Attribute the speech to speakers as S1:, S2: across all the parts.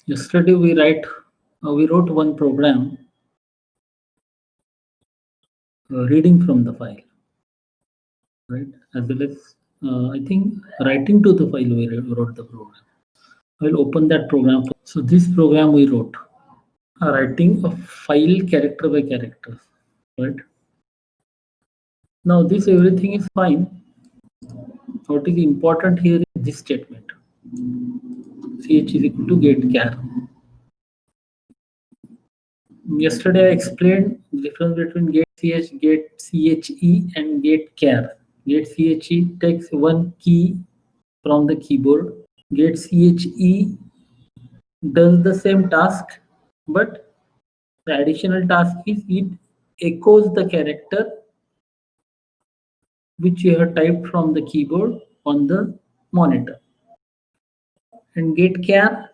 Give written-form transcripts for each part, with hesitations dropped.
S1: Yesterday we wrote one program reading from the file, right? As well as I think writing to the file wrote the program. I will open that program. So this program we wrote, writing a file character by character, right? Now this everything is fine. What is important here is this statement: ch is equal to get char. Yesterday I explained the difference between get ch, get che, and get char. Get che takes one key from the keyboard. Get che does the same task, but the additional task is it echoes the character which you have typed from the keyboard on the monitor. And get char,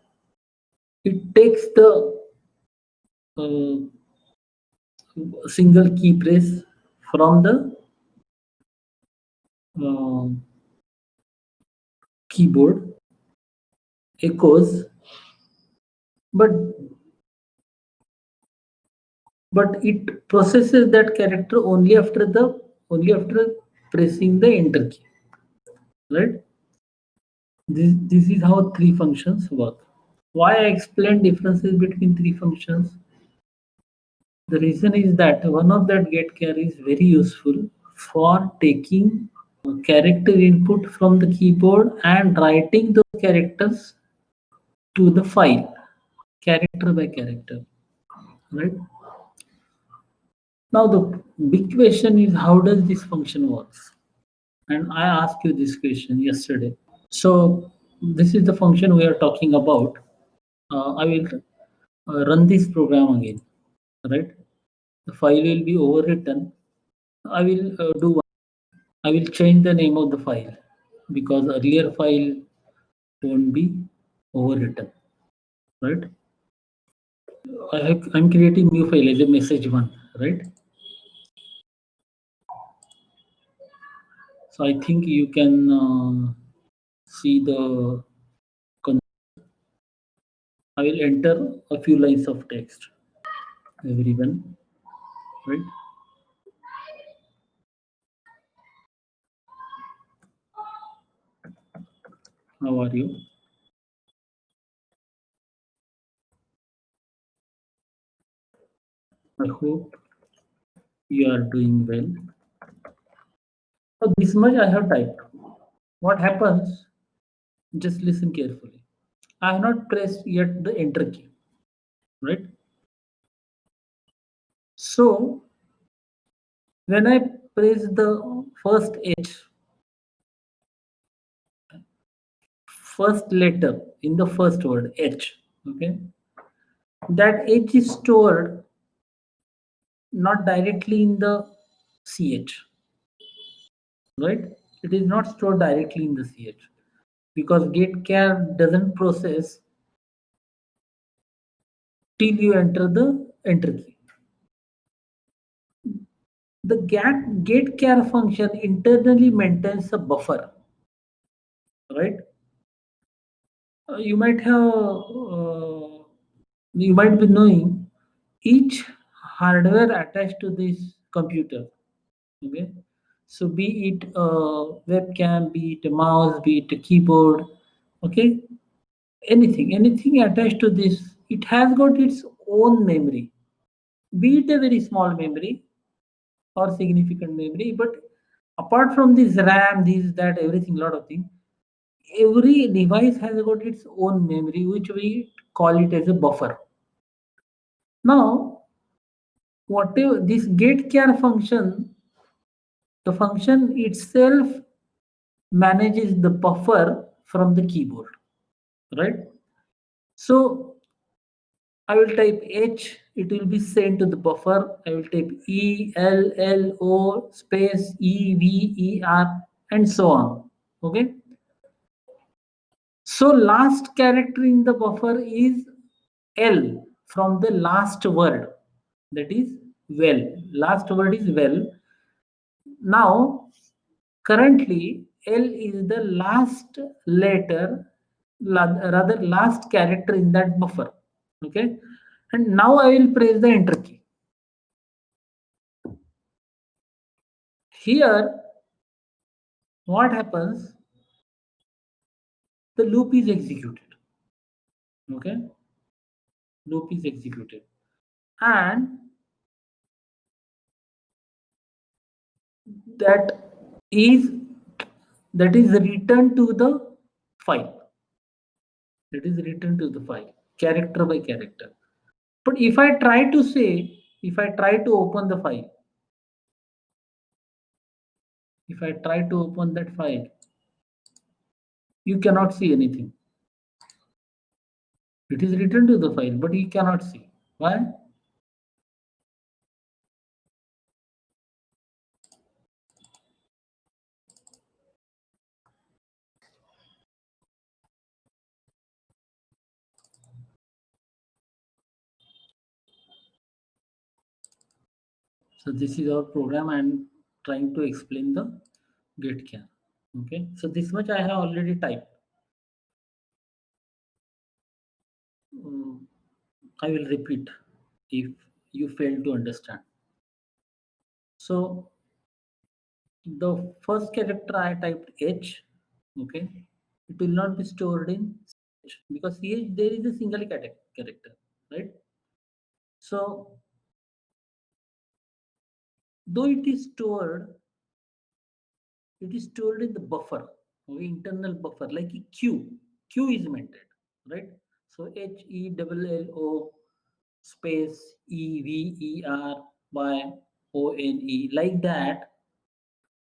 S1: it takes the uh, single key press from the uh, keyboard, echoes, but it processes that character only after pressing the enter key, right? This is how three functions work. Why I explain differences between three functions? The reason is that one of that get char is very useful for taking character input from the keyboard and writing those characters to the file, character by character, right? Now the big question is how does this function works? And I asked you this question yesterday. So this is the function we are talking about. I will run this program again, right? The file will be overwritten. I will do one. I will change the name of the file because earlier file won't be overwritten, right? I'm creating new file as a message one, right? So I think you can see the. I will enter a few lines of text. Everyone, right? How are you? I hope you are doing well. So this much I have typed. What happens? Just listen carefully. I have not pressed yet the enter key, right? So when I press the first letter in the first word H, okay, that H is stored not directly in the CH, right? It is not stored directly in the CH because get char doesn't process till you enter the enter key. The get char function internally maintains a buffer, right? You might have you might be knowing each hardware attached to this computer. Okay, so be it a webcam, be it a mouse, be it a keyboard, okay, anything attached to this, it has got its own memory, be it a very small memory or significant memory. But apart from this RAM, this, that, everything, lot of things, every device has got its own memory, which we call it as a buffer. Now, whatever this get char function, the function itself manages the buffer from the keyboard, right? So I will type H, it will be sent to the buffer. I will type E, L, L, O, space E, V, E, R, and so on. Okay. So last character in the buffer is L from the last word. That is well. Last word is well. Now, currently, L is the last letter rather last character in that buffer. Okay, and now I will press the enter key. Here, what happens? The loop is executed. Okay, loop is executed, and that is that is returned to the file. That is returned to the file, character by character. But if I try to say, if I try to open the file, if I try to open that file, you cannot see anything. It is written to the file, but you cannot see. Why? So this is our program and trying to explain the getchar. Okay. So this much I have already typed. I will repeat if you fail to understand. So the first character I typed H. Okay. It will not be stored in CH because CH there is a single character, right? So though it is stored in the buffer, okay, internal buffer like a queue. Queue is maintained, right? So HELLO space EVERYONE like that.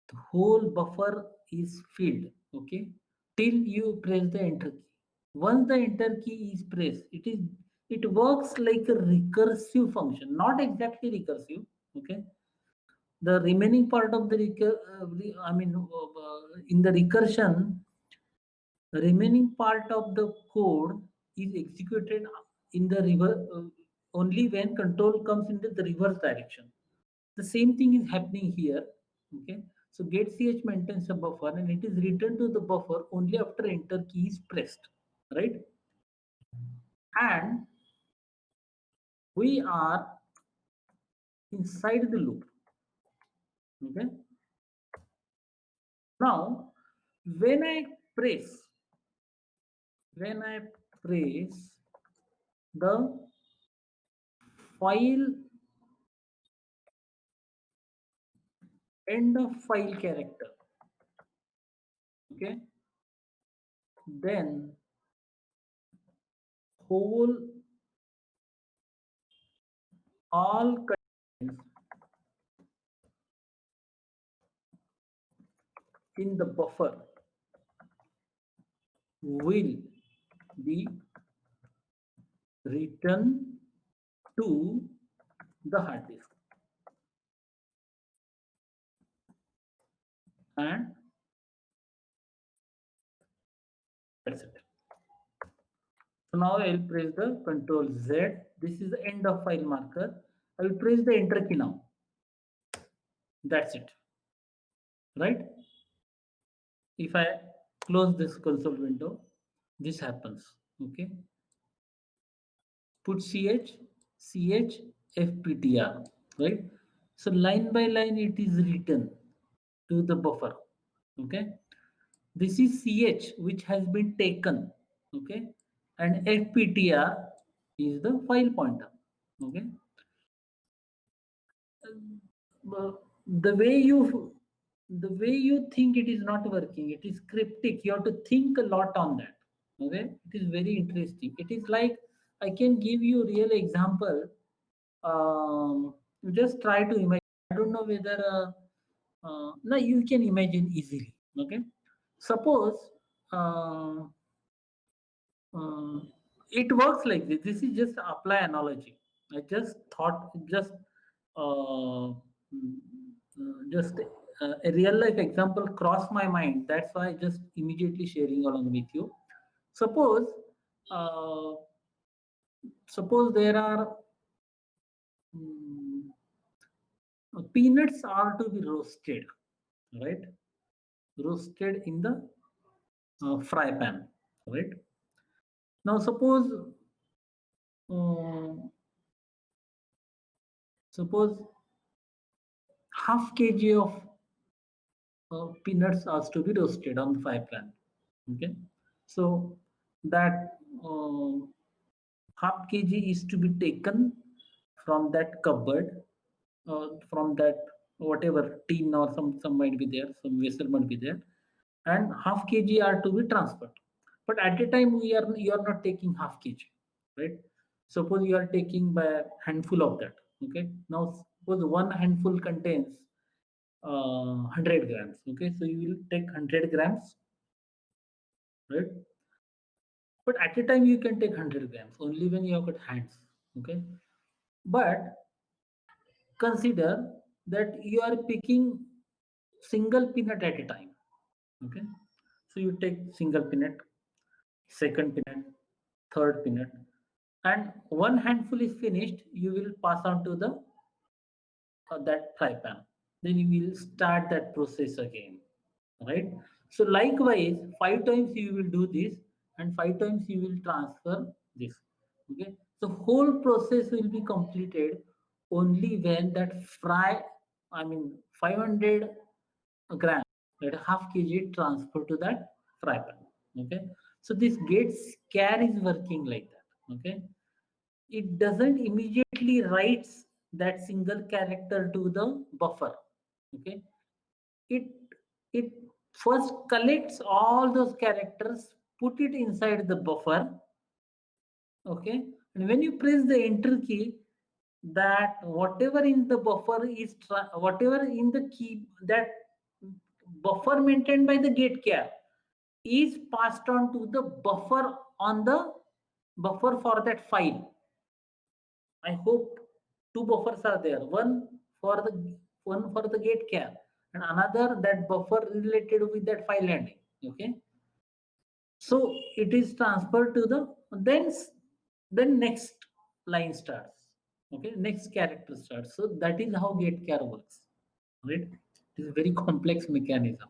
S1: The whole buffer is filled, okay, till you press the enter key. Once the enter key is pressed, it works like a recursive function, not exactly recursive, okay. The remaining part of the in the recursion, the remaining part of the code is executed in the reverse only when control comes into the reverse direction. The same thing is happening here. Okay. So getch maintains a buffer and it is returned to the buffer only after enter key is pressed. Right? And we are inside the loop. Okay. Now when I press, when I press the file end of file character, okay, then whole all contents in the buffer will be written to the hard disk, and that's it. So now I'll press the Control Z. This is the end of file marker. I will press the enter key now. That's it. Right? If I close this console window, this happens. Okay. Put ch fptr, right? So line by line it is written to the buffer. Okay, this is ch which has been taken. Okay, and fptr is the file pointer. Okay. Uh, the way you think it is not working, it is cryptic. You have to think a lot on that. Okay, it is very interesting. It is like, I can give you a real example. You just try to imagine. I don't know whether no, you can imagine easily. Okay, suppose uh, it works like this. This is just apply analogy. I just thought, just a real life example crossed my mind. That's why I just immediately sharing along with you. Suppose, uh, suppose there are mm, peanuts are to be roasted, right? Roasted in the fry pan, right? Now uh, suppose half kg of peanuts has to be roasted on the fire pan. Okay, so that half kg is to be taken from that cupboard, from that whatever tin or some might be there, some vessel might be there, and half kg are to be transferred. But at a time you are not taking half kg, right? Suppose you are taking by a handful of that. Okay, now suppose one handful contains 100 grams. Okay, so you will take 100 grams, right? But at a time you can take 100 grams only when you have got hands. Okay, but consider that you are picking single peanut at a time. Okay, so you take single peanut, second peanut, third peanut, and one handful is finished. You will pass on to the that fry pan. Then you will start that process again, right? So likewise, 5 times you will do this, and 5 times you will transfer this. Okay, so whole process will be completed only when that fry, I mean 500 grams, that half kg transfer to that fry pan. Okay, so this gate scare is working like that. Okay, it doesn't immediately writes that single character to the buffer. Okay, it it first collects all those characters, put it inside the buffer. Okay, and when you press the enter key, that whatever in the buffer is whatever in the key, that buffer maintained by the gate care is passed on to the buffer on the buffer for that file. I hope two buffers are there. One for the gate care and another that buffer related with that file handling. Okay, so it is transferred to the then next line starts. Okay, next character starts. So that is how gate care works. Right? It is a very complex mechanism.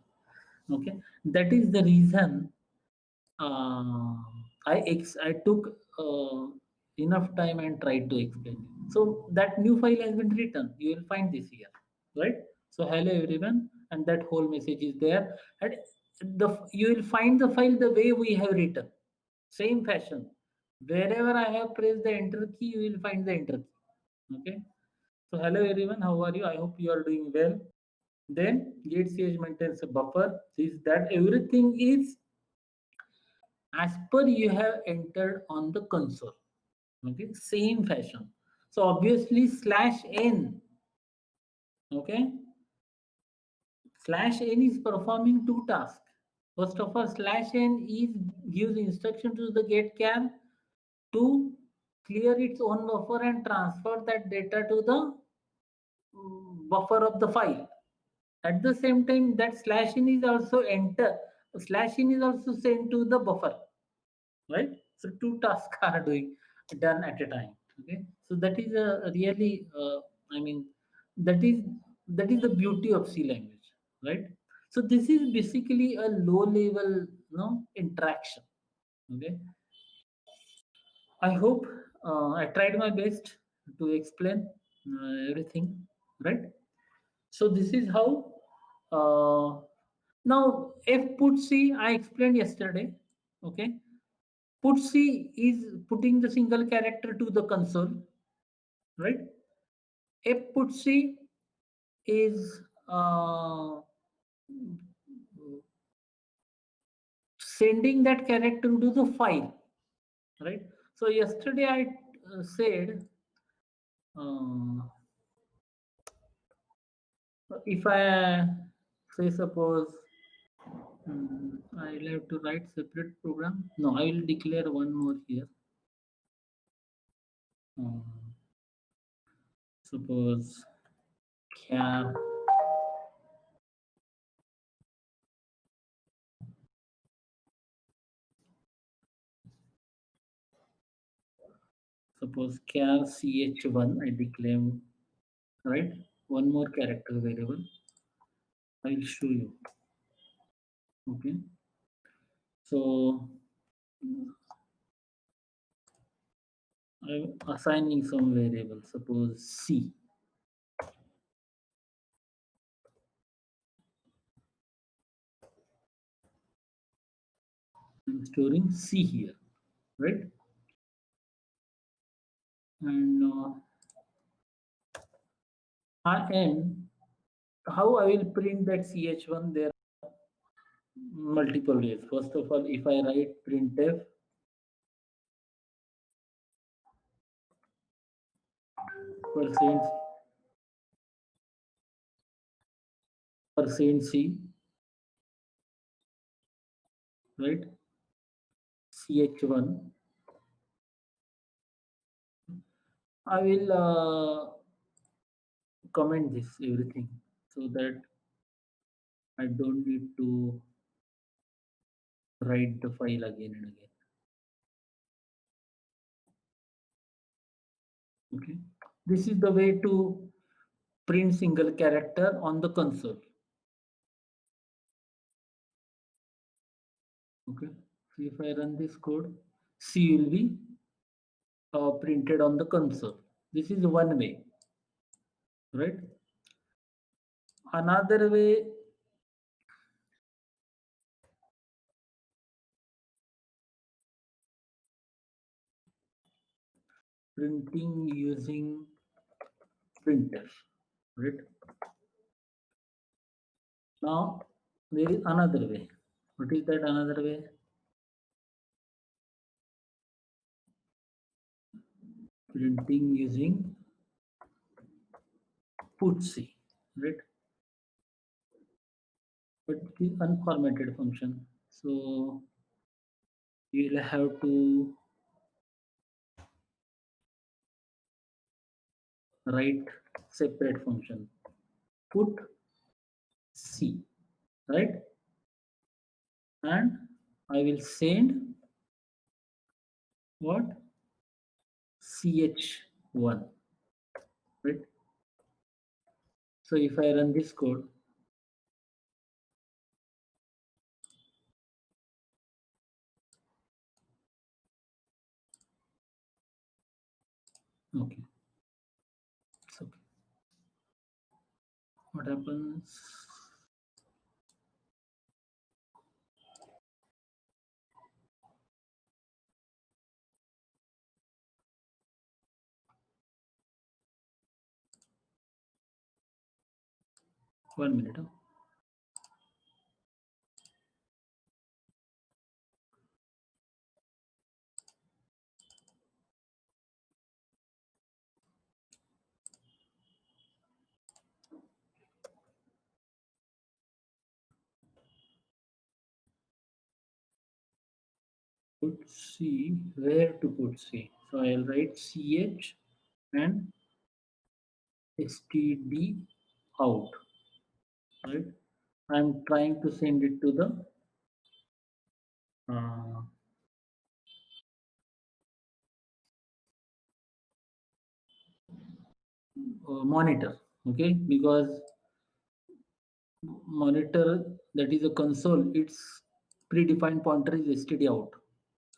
S1: Okay, that is the reason uh, I took enough time and tried to explain it. So that new file has been written. You will find this here, right? So hello everyone, and that whole message is there, and you will find the file the way we have written, same fashion. Wherever I have pressed the enter key, you will find the enter key. Okay. So hello everyone, how are you? I hope you are doing well. Then GateCH maintains a buffer. Is that everything is as per you have entered on the console. Okay, same fashion. So obviously slash n, okay, slash n is performing two tasks. First of all, slash n is gives instruction to the gate char to clear its own buffer and transfer that data to the buffer of the file. At the same time, that slash in is also enter, slash in is also sent to the buffer, right? So two tasks are doing done at a time. Okay, so that is a really I mean that is the beauty of C language, right? So this is basically a low level, interaction. Okay, I hope I tried my best to explain everything, right? So this is how uh, now f put c I explained yesterday. Okay, put C is putting the single character to the console, right? F put C is sending that character to the file, right? So yesterday I said uh, if I say suppose I'll have to write separate program. No, I will declare one more here. Um, suppose char suppose char ch1 I declare, right? One more character variable. I'll show you. Okay. So I'm assigning some variable, suppose C. I'm storing C here, right? And and how I will print that ch1? There are multiple ways. First of all, if I write printf percent percent C, right? ch1, I will comment this everything so that I don't need to write the file again and again. Okay, this is the way to print single character on the console. Okay, so if I run this code, C will be printed on the console. This is one way, right? Another way, printing using printf, right? Now there is another way. What is that another way? Printing using putc, right? But it is unformatted function. So you'll have to write separate function. Put C, right? And I will send what? ch1, right? So if I run this code, okay, it's okay. What happens? 1 minute. Huh? Put C, where to put C? So I'll write ch and std out, right? I'm trying to send it to the uh, monitor, okay? Because monitor, that is a console, its predefined pointer is std out.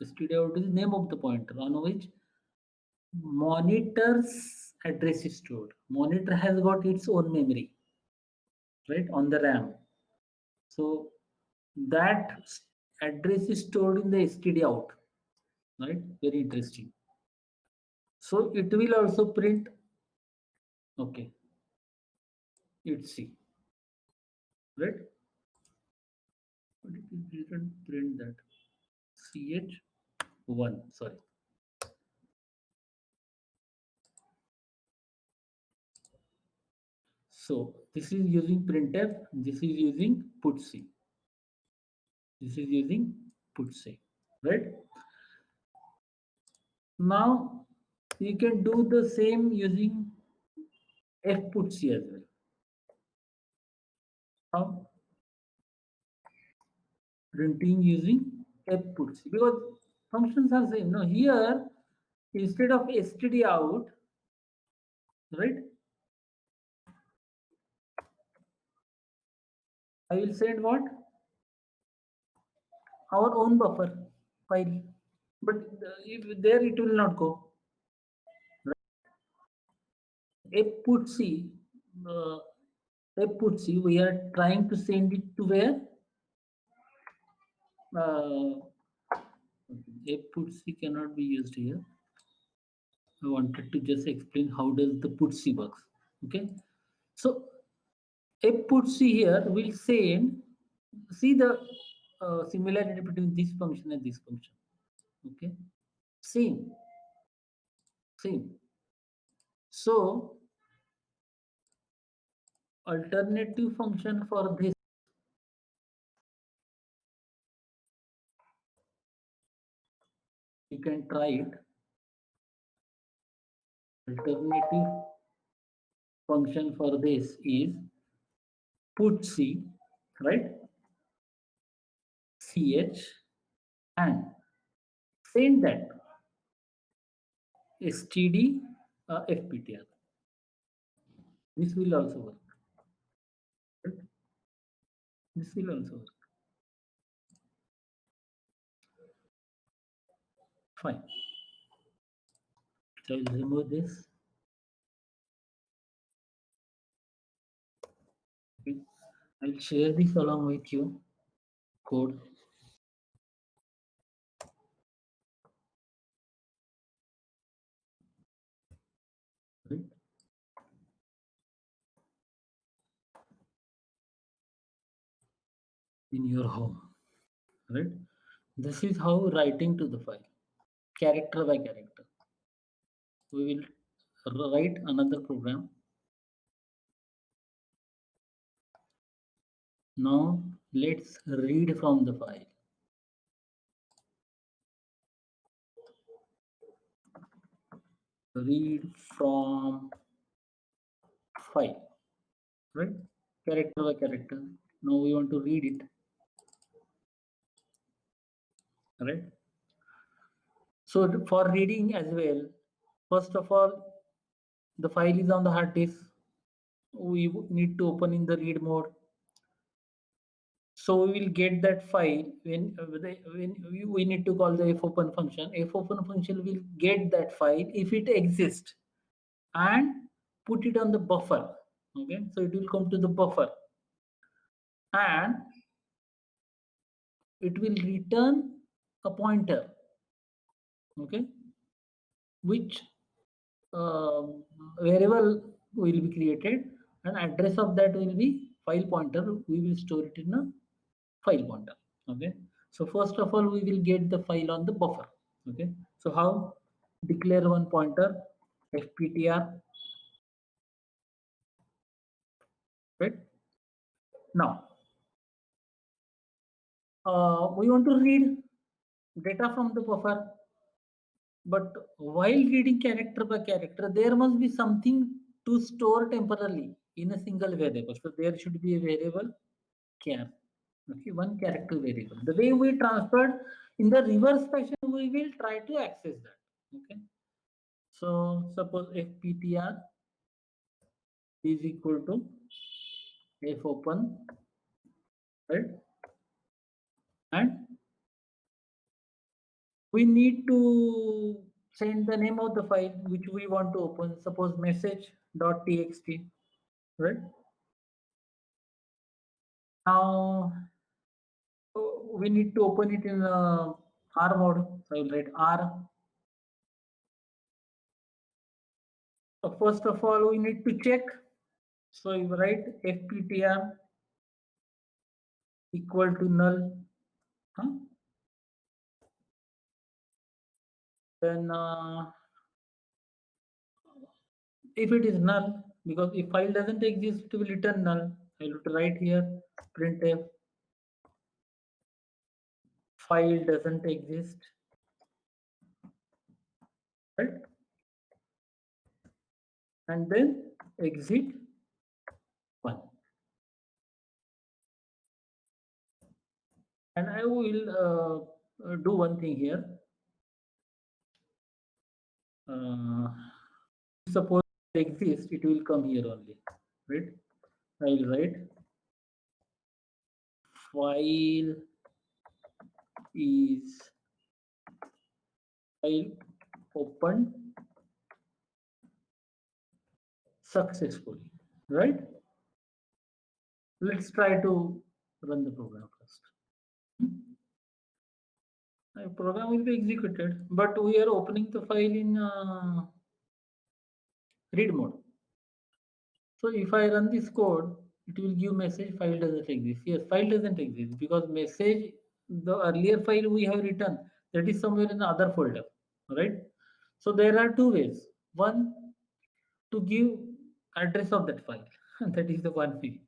S1: Std out is name of the pointer on which monitor's address is stored. Monitor has got its own memory, right, on the RAM. So that address is stored in the std out, right? Very interesting. So it will also print, okay, it's C, right? But it didn't print that ch1, sorry. So this is using printf, this is using putc, this is using putc, right? Now you can do the same using fputc as well. How? Printing using fputc, because functions are same. No, here instead of std out, right? I will send what? Our own buffer file. But if there it will not go. a putsi, uh, a putsi, we are trying to send it to where? A putsi cannot be used here. I wanted to just explain how does the putsi works. Okay, so a putsi here will send. See the similarity between this function and this function. Okay, same, same. So alternative function for this, you can try it. Alternative function for this is put c, right? Ch and send that std fptr. This will also work. Right? This will also work. Fine. So I'll remove this. Okay. I'll share this along with you. Code. Right? In your home. Right? This is how writing to the file, character by character. We will write another program. Now let's read from the file. Read from file, right? Character by character. Now we want to read it, right? So for reading as well, first of all, the file is on the hard disk. We need to open in the read mode. So we will get that file when we need to call the fopen function. Fopen function will get that file if it exists and put it on the buffer. Okay, so it will come to the buffer and it will return a pointer. Okay, which variable will be created and address of that will be file pointer. We will store it in a file pointer. Okay, so first of all we will get the file on the buffer. Okay, so how? Declare one pointer fptr, right? Now we want to read data from the buffer, but while reading character by character there must be something to store temporarily in a single variable. So there should be a variable char. Okay, one character variable. The way we transferred in the reverse fashion, we will try to access that. Okay. So suppose fptr is equal to fopen, right? And we need to send the name of the file which we want to open. Suppose message.txt, right? Now we need to open it in R mode. So I will write R. First of all, we need to check. So you write fptr equal to null. Huh? Then if it is null, because if file doesn't exist, it will return null. I will write here printf file doesn't exist, right? And then exit one. And I will do one thing here. Suppose it exists, it will come here only, right? I will write file is file open successfully, right? Let's try to run the program first. Hmm? The program will be executed, but we are opening the file in read mode. So if I run this code, it will give message file doesn't exist. Yes, file doesn't exist because message, the earlier file we have written, that is somewhere in the other folder, right? So there are two ways. One, to give address of that file. That is the one way.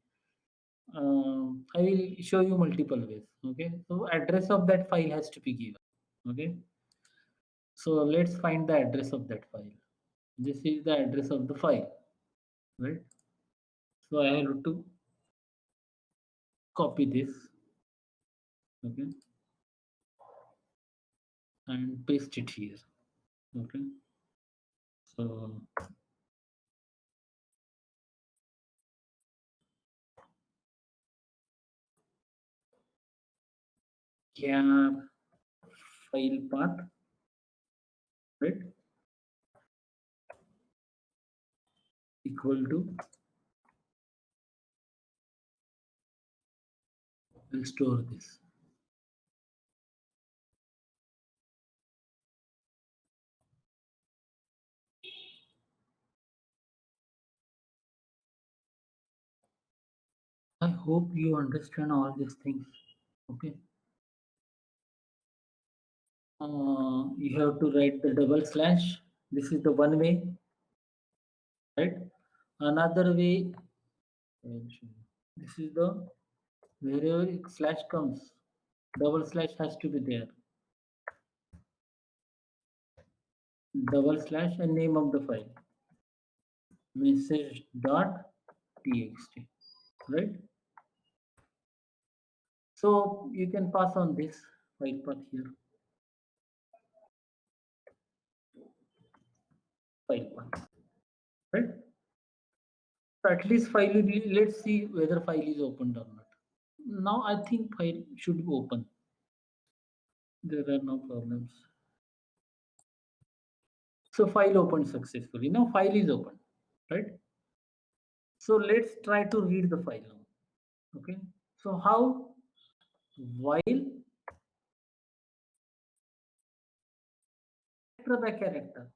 S1: I will show you multiple ways. Okay, so address of that file has to be given. Okay, so let's find the address of that file. This is the address of the file, right? So I have to copy this, okay, and paste it here. Okay, so char file path, right, equal to, will store this. I hope you understand all these things. Okay. You have to write the double slash. This is the one way, right? Another way, this is the, wherever slash comes, double slash has to be there. Double slash and name of the file, message dot txt, right? So you can pass on this file path here, file path, right? So at least file will be, let's see whether file is opened or not. Now I think file should be open. There are no problems. So file opened successfully. Now file is open, right? So let's try to read the file now. Okay. So how? While character by character.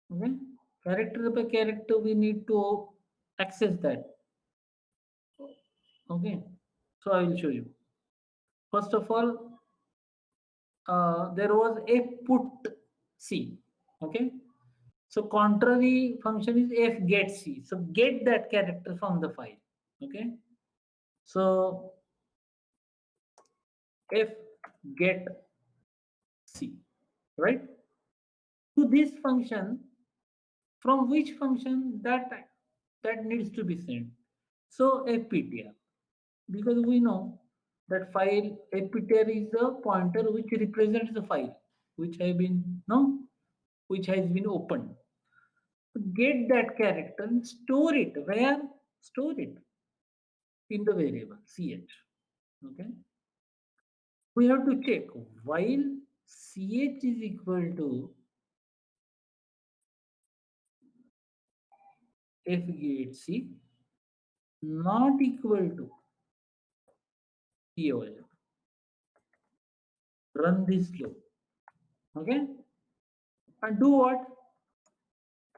S1: Okay. Character by character, we need to access that. Okay. So I will show you. First of all, there was a put C. Okay. So contrary function is f get C. So get that character from the file. Okay. So f get C, right? To this function, from which function that needs to be sent. So fptr, because we know that file fptr is a pointer which represents the file which have been no which has been opened. Get that character and store it. Where? Store it in the variable ch. Okay. We have to check while ch is equal to f get c, not equal to POL. Run this loop. Okay. And do what?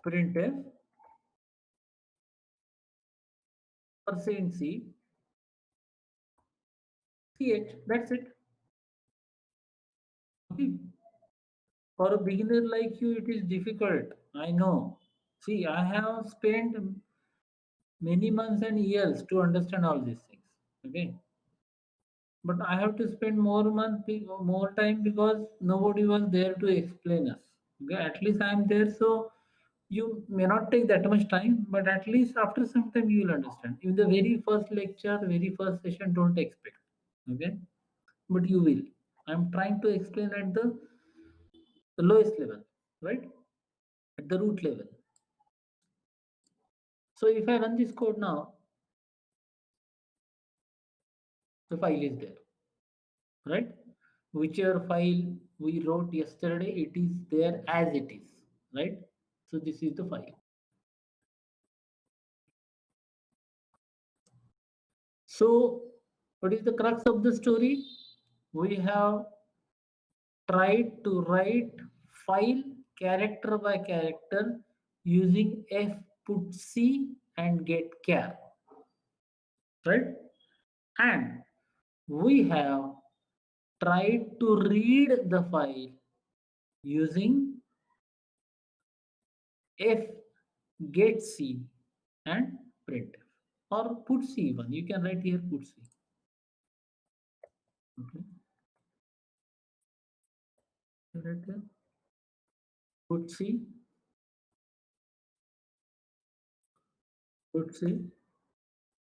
S1: Printf percent %c ch. That's it. Okay. For a beginner like you, it is difficult. I know. See, I have spent many months and years to understand all these things. Okay. But I have to spend more time because nobody was there to explain us. Okay. At least I am there, so you may not take that much time, but at least after some time you will understand. In the very first lecture, very first session, don't expect. Okay. But you will. I'm trying to explain at the lowest level, right? At the root level. So if I run this code now, the file is there, right? Whichever file we wrote yesterday, it is there as it is, right? So this is the file. So what is the crux of the story? We have tried to write file character by character using fputc and getchar, right? And we have tried to read the file using fgetc and printf, or putc. Even you can write here putc. Okay, right here putc, putc,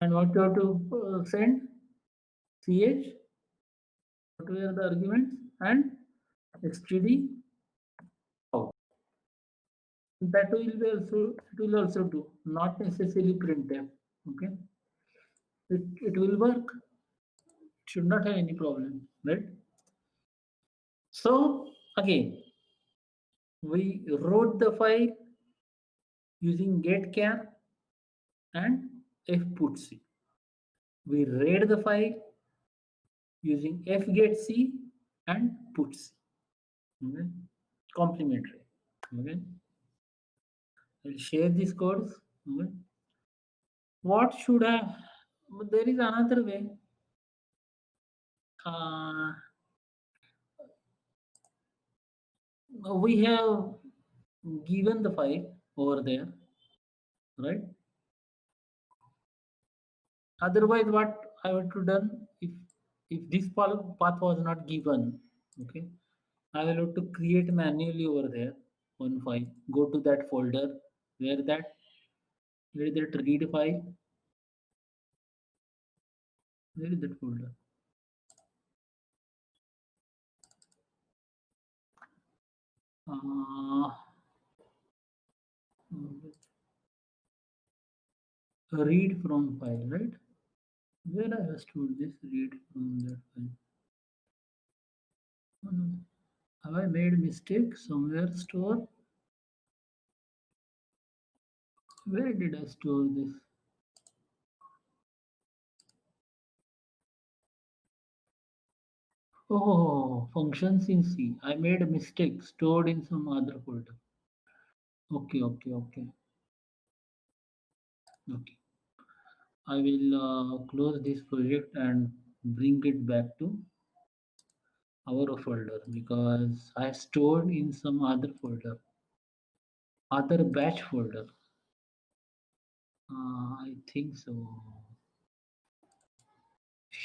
S1: and what you have to send, ch, what were the arguments, and std out. That will also do, not necessarily printf. Okay, it will work. It should not have any problem, right? So again, we wrote the file using getchar and fputc. We read the file using fgetc and putc. Okay, complementary. Okay, I'll share these codes. Okay. What should I? There is another way. Uh, we have given the file over there, right? Otherwise, what I would have done, if this path was not given, okay, I will have to create manually over there one file. Go to that folder where that read file. Where is that folder? Uh, read from file, right? Where I have stored this read from that file? Oh, no. Have I made mistake somewhere store? Where did I store this? Oh, functions in C. I made a mistake stored in some other folder. Okay, okay, okay, okay. I will close this project and bring it back to our folder because I stored in some other folder, other batch folder. I think so.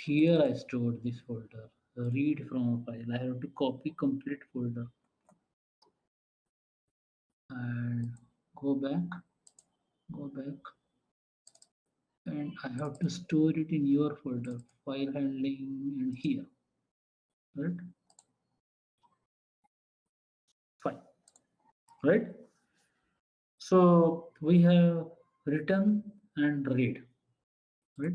S1: Here I stored this folder. Read from a file. I have to copy complete folder and go back, go back, and I have to store it in your folder, file handling, and here, right? Fine, right? So we have written and read, right?